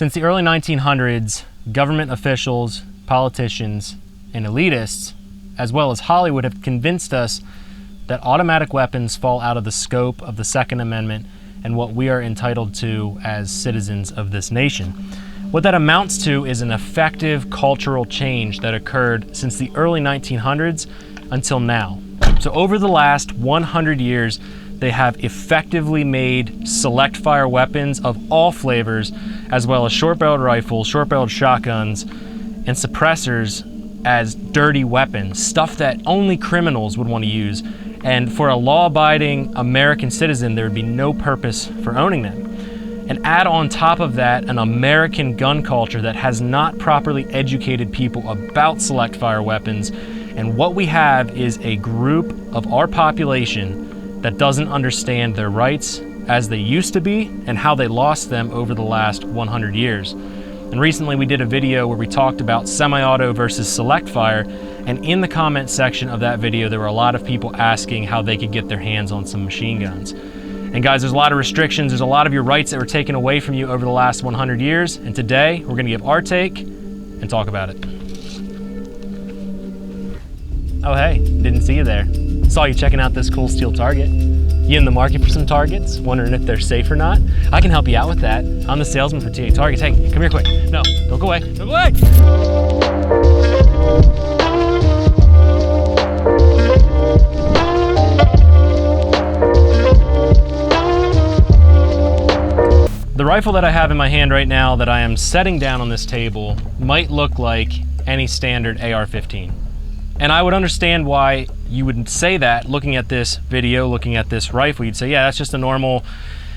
Since the early 1900s, government officials, politicians, and elitists, as well as Hollywood, have convinced us that automatic weapons fall out of the scope of the Second Amendment and what we are entitled to as citizens of this nation. What that amounts to is an effective cultural change that occurred since the early 1900s until now. So over the last 100 years, they have effectively made select fire weapons of all flavors, as well as short-barreled rifles, short-barreled shotguns, and suppressors as dirty weapons, stuff that only criminals would want to use. And for a law-abiding American citizen, there would be no purpose for owning them. And add on top of that an American gun culture that has not properly educated people about select fire weapons. And what we have is a group of our population that doesn't understand their rights as they used to be and how they lost them over the last 100 years. And recently we did a video where we talked about semi-auto versus select fire, and in the comment section of that video there were a lot of people asking how they could get their hands on some machine guns. And guys, there's a lot of restrictions, there's a lot of your rights that were taken away from you over the last 100 years, and today we're gonna give our take and talk about it. Oh hey, didn't see you there. Saw you checking out this cool steel target. You in the market for some targets? Wondering if they're safe or not? I can help you out with that. I'm the salesman for TA Targets. Hey, come here quick. No, don't go away, don't go away! The rifle that I have in my hand right now that I am setting down on this table might look like any standard AR-15. And I would understand why you would say that looking at this video, looking at this rifle. You'd say, yeah, that's just a normal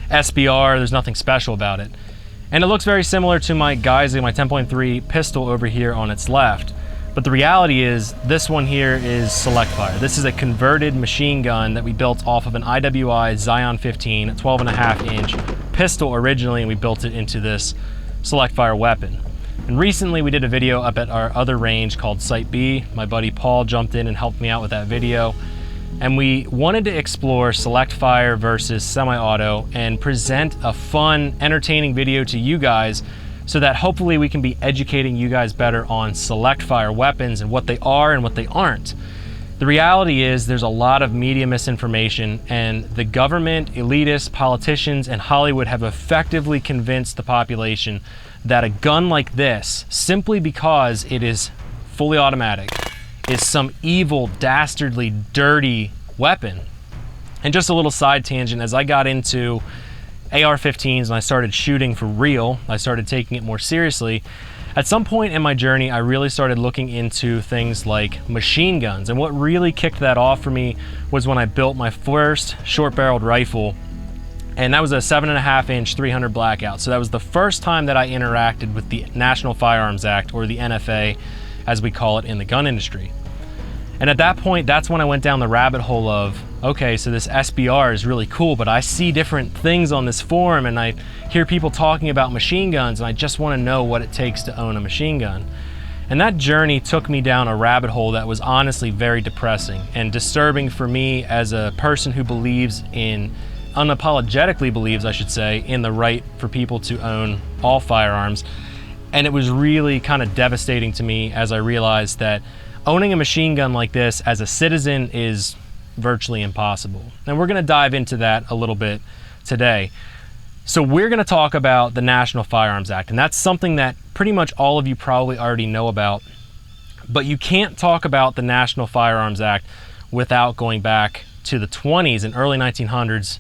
SBR, there's nothing special about it. And it looks very similar to my Geissele, my 10.3 pistol over here on its left. But the reality is this one here is select fire. This is a converted machine gun that we built off of an IWI Zion 15, a 12.5-inch pistol originally, and we built it into this select fire weapon. And recently we did a video up at our other range called Site B. My buddy Paul jumped in and helped me out with that video. And we wanted to explore select fire versus semi-auto and present a fun, entertaining video to you guys so that hopefully we can be educating you guys better on select fire weapons and what they are and what they aren't. The reality is there's a lot of media misinformation, and the government, elitists, politicians, and Hollywood have effectively convinced the population that a gun like this, simply because it is fully automatic, is some evil, dastardly, dirty weapon. And just a little side tangent, as I got into AR-15s and I started shooting for real, I started taking it more seriously. At some point in my journey, I really started looking into things like machine guns. And what really kicked that off for me was when I built my first short-barreled rifle, and that was a 7.5-inch 300 blackout. So that was the first time that I interacted with the National Firearms Act, or the NFA, as we call it in the gun industry. And at that point, that's when I went down the rabbit hole of, okay, so this SBR is really cool, but I see different things on this forum and I hear people talking about machine guns, and I just want to know what it takes to own a machine gun. And that journey took me down a rabbit hole that was honestly very depressing and disturbing for me as a person who believes in, unapologetically believes, I should say, in the right for people to own all firearms. And it was really kind of devastating to me as I realized that owning a machine gun like this as a citizen is virtually impossible. And we're going to dive into that a little bit today. So we're going to talk about the National Firearms Act, and that's something that pretty much all of you probably already know about. But you can't talk about the National Firearms Act without going back to the 20s and early 1900s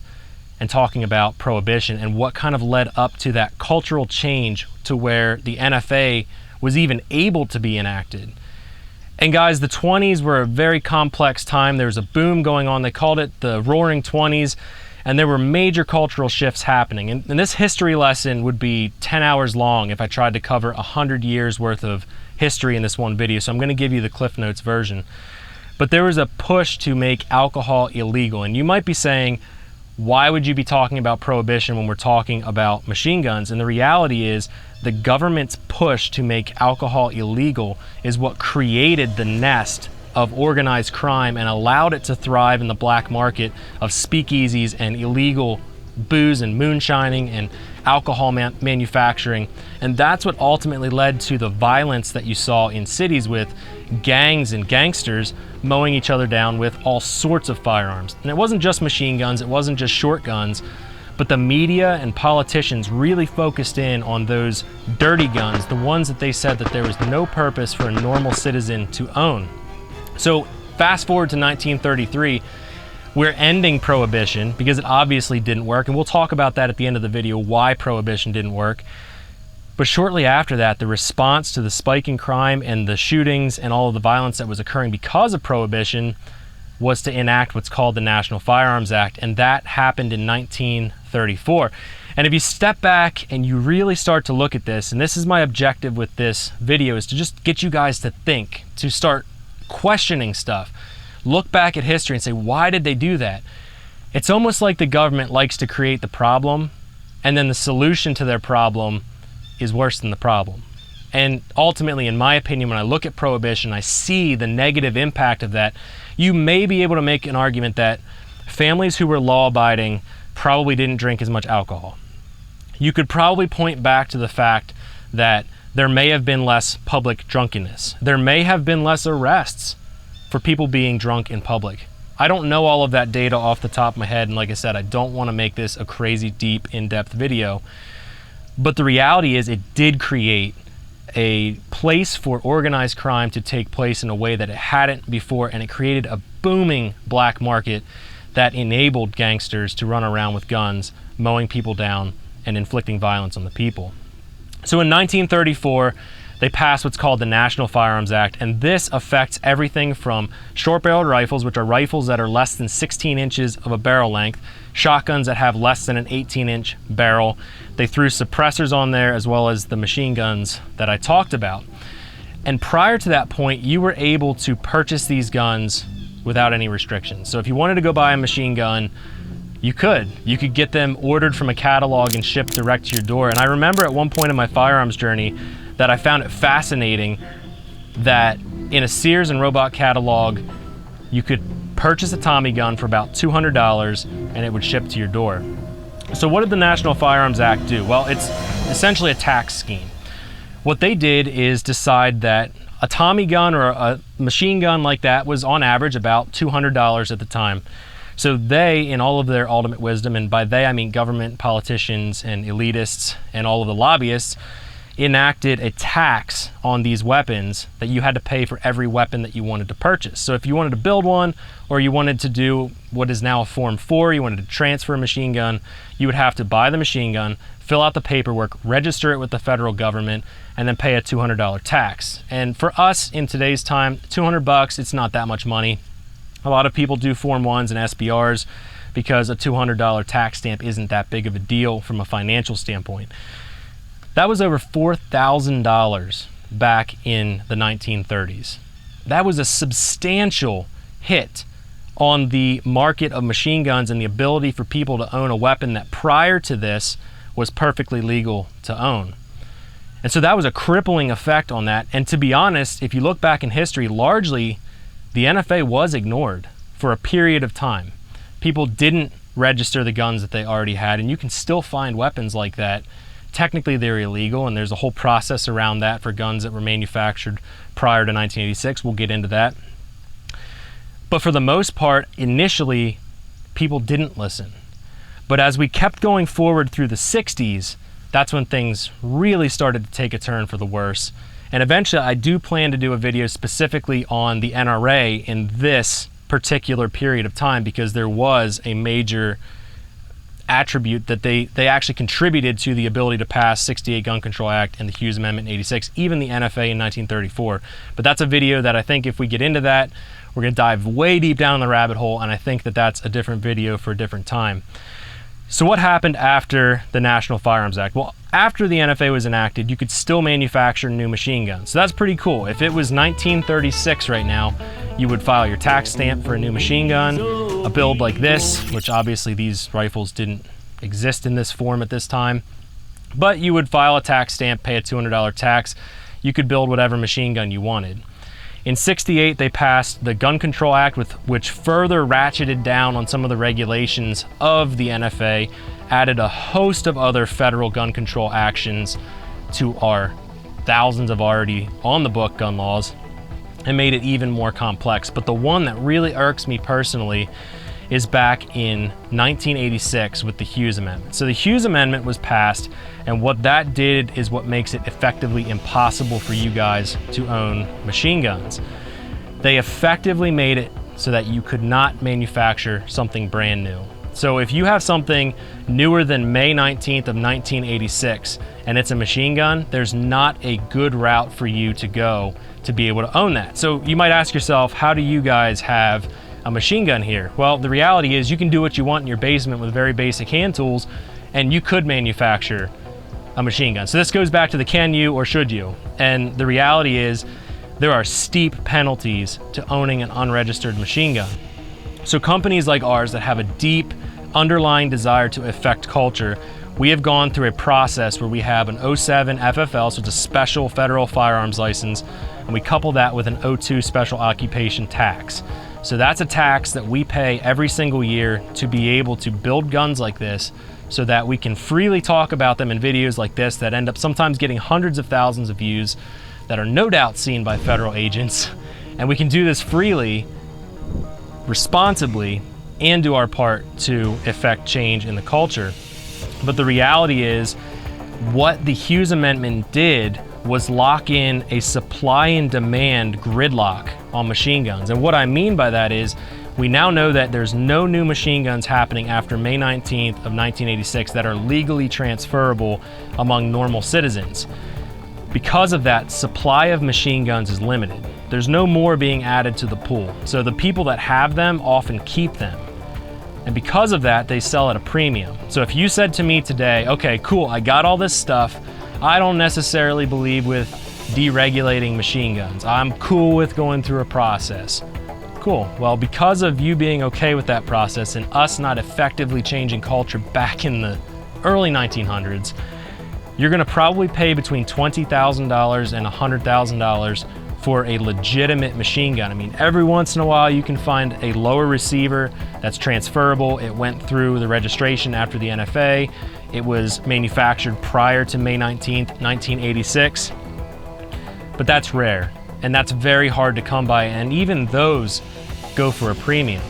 and talking about prohibition and what kind of led up to that cultural change to where the NFA was even able to be enacted. And guys, the 20s were a very complex time. There was a boom going on. They called it the Roaring 20s, and there were major cultural shifts happening. And this history lesson would be 10 hours long if I tried to cover 100 years worth of history in this one video. So I'm going to give you the Cliff Notes version. But there was a push to make alcohol illegal. And you might be saying, why would you be talking about prohibition when we're talking about machine guns? And the reality is the government's push to make alcohol illegal is what created the nest of organized crime and allowed it to thrive in the black market of speakeasies and illegal booze and moonshining and alcohol manufacturing, and that's what ultimately led to the violence that you saw in cities with gangs and gangsters mowing each other down with all sorts of firearms. And it wasn't just machine guns, it wasn't just short guns, but the media and politicians really focused in on those dirty guns, the ones that they said that there was no purpose for a normal citizen to own. So fast forward to 1933, we're ending prohibition because it obviously didn't work, and we'll talk about that at the end of the video, why prohibition didn't work. But shortly after that, the response to the spike in crime and the shootings and all of the violence that was occurring because of prohibition was to enact what's called the National Firearms Act, and that happened in 1934. And if you step back and you really start to look at this, and this is my objective with this video, is to just get you guys to think, to start questioning stuff. Look back at history and say, why did they do that? It's almost like the government likes to create the problem, and then the solution to their problem is worse than the problem. And ultimately, in my opinion, when I look at prohibition, I see the negative impact of that. You may be able to make an argument that families who were law-abiding probably didn't drink as much alcohol. You could probably point back to the fact that there may have been less public drunkenness. There may have been less arrests for people being drunk in public. I don't know all of that data off the top of my head, and like I said, I don't want to make this a crazy deep, in-depth video. But the reality is it did create a place for organized crime to take place in a way that it hadn't before, and it created a booming black market that enabled gangsters to run around with guns, mowing people down and inflicting violence on the people. So in 1934, they passed what's called the National Firearms Act, and this affects everything from short-barreled rifles, which are rifles that are less than 16 inches of a barrel length, shotguns that have less than an 18-inch barrel. They threw suppressors on there, as well as the machine guns that I talked about. And prior to that point, you were able to purchase these guns without any restrictions. So if you wanted to go buy a machine gun, you could. You could get them ordered from a catalog and shipped direct to your door. And I remember at one point in my firearms journey that I found it fascinating that in a Sears and Roebuck catalog, you could purchase a Tommy gun for about $200 and it would ship to your door. So what did the National Firearms Act do? Well, it's essentially a tax scheme. What they did is decide that a Tommy gun or a machine gun like that was on average about $200 at the time. So they, in all of their ultimate wisdom, and by they I mean government, politicians, and elitists, and all of the lobbyists, enacted a tax on these weapons that you had to pay for every weapon that you wanted to purchase. So if you wanted to build one, or you wanted to do what is now a Form 4, you wanted to transfer a machine gun, you would have to buy the machine gun, fill out the paperwork, register it with the federal government, and then pay a $200 tax. And for us in today's time, $200, it's not that much money. A lot of people do Form 1s and SBRs because a $200 tax stamp isn't that big of a deal from a financial standpoint. That was over $4,000 back in the 1930s. That was a substantial hit on the market of machine guns and the ability for people to own a weapon that prior to this was perfectly legal to own. And so that was a crippling effect on that. And to be honest, if you look back in history, largely the NFA was ignored for a period of time. People didn't register the guns that they already had, and you can still find weapons like that. Technically they're illegal, and there's a whole process around that for guns that were manufactured prior to 1986. We'll get into that. But for the most part, initially, people didn't listen. But as we kept going forward through the 60s, that's when things really started to take a turn for the worse. And eventually, I do plan to do a video specifically on the NRA in this particular period of time, because there was a major attribute that they actually contributed to the ability to pass 68 Gun Control Act and the Hughes Amendment in 86, even the NFA in 1934. But that's a video that I think if we get into that, we're going to dive way deep down the rabbit hole, and I think that that's a different video for a different time. So what happened after the National Firearms Act? Well, after the NFA was enacted, you could still manufacture new machine guns. So that's pretty cool. If it was 1936 right now, you would file your tax stamp for a new machine gun, a build like this, which obviously these rifles didn't exist in this form at this time, but you would file a tax stamp, pay a $200 tax. You could build whatever machine gun you wanted. In '68, they passed the Gun Control Act, which further ratcheted down on some of the regulations of the NFA, added a host of other federal gun control actions to our thousands of already on the book gun laws, and made it even more complex. But the one that really irks me personally is back in 1986 with the Hughes Amendment. So the Hughes Amendment was passed, and what that did is what makes it effectively impossible for you guys to own machine guns. They effectively made it so that you could not manufacture something brand new. So if you have something newer than May 19th of 1986 and it's a machine gun, there's not a good route for you to go to be able to own that. So you might ask yourself, how do you guys have a machine gun here? Well, the reality is you can do what you want in your basement with very basic hand tools, and you could manufacture a machine gun. So this goes back to the can you or should you? And the reality is there are steep penalties to owning an unregistered machine gun. So companies like ours that have a deep underlying desire to affect culture, we have gone through a process where we have an 07 FFL, so it's a special federal firearms license, and we couple that with an 02 special occupation tax. So that's a tax that we pay every single year to be able to build guns like this so that we can freely talk about them in videos like this that end up sometimes getting hundreds of thousands of views that are no doubt seen by federal agents. And we can do this freely, responsibly, and do our part to effect change in the culture. But the reality is what the Hughes Amendment did was lock in a supply and demand gridlock on machine guns. And what I mean by that is we now know that there's no new machine guns happening after May 19th of 1986 that are legally transferable among normal citizens. Because of that, supply of machine guns is limited. There's no more being added to the pool. So the people that have them often keep them. And because of that, they sell at a premium. So if you said to me today, okay, cool, I got all this stuff, I don't necessarily believe with deregulating machine guns. I'm cool with going through a process. Cool. Well, because of you being okay with that process and us not effectively changing culture back in the early 1900s, you're gonna probably pay between $20,000 and $100,000 for a legitimate machine gun. I mean, every once in a while you can find a lower receiver that's transferable. It went through the registration after the NFA. It was manufactured prior to May 19th, 1986. But that's rare, and that's very hard to come by, and even those go for a premium.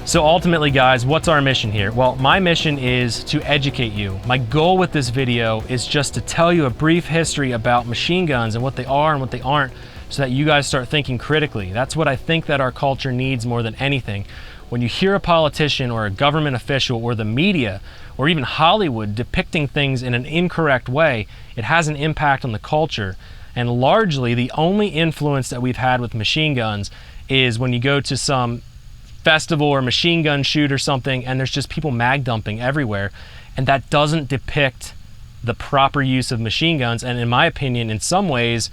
So ultimately, guys, what's our mission here? Well, my mission is to educate you. My goal with this video is just to tell you a brief history about machine guns and what they are and what they aren't, so that you guys start thinking critically. That's what I think that our culture needs more than anything. When you hear a politician or a government official or the media or even Hollywood depicting things in an incorrect way, it has an impact on the culture. And largely, the only influence that we've had with machine guns is when you go to some festival or machine gun shoot or something and there's just people mag dumping everywhere, and that doesn't depict the proper use of machine guns. And in my opinion, in some ways,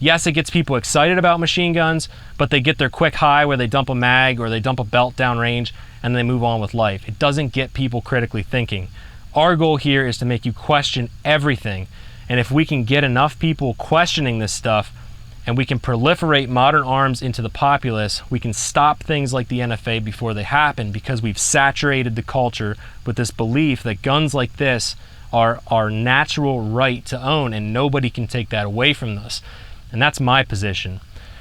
yes, it gets people excited about machine guns, but they get their quick high where they dump a mag or they dump a belt downrange and they move on with life. It doesn't get people critically thinking. Our goal here is to make you question everything. And if we can get enough people questioning this stuff and we can proliferate modern arms into the populace, we can stop things like the NFA before they happen, because we've saturated the culture with this belief that guns like this are our natural right to own and nobody can take that away from us. And that's my position.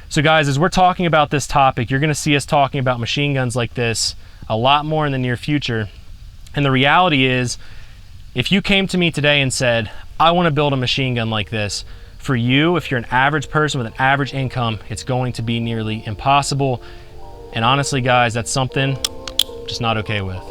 So guys, as we're talking about this topic, you're gonna see us talking about machine guns like this a lot more in the near future. And the reality is, if you came to me today and said, I wanna build a machine gun like this, for you, if you're an average person with an average income, it's going to be nearly impossible. And honestly, guys, that's something I'm just not okay with.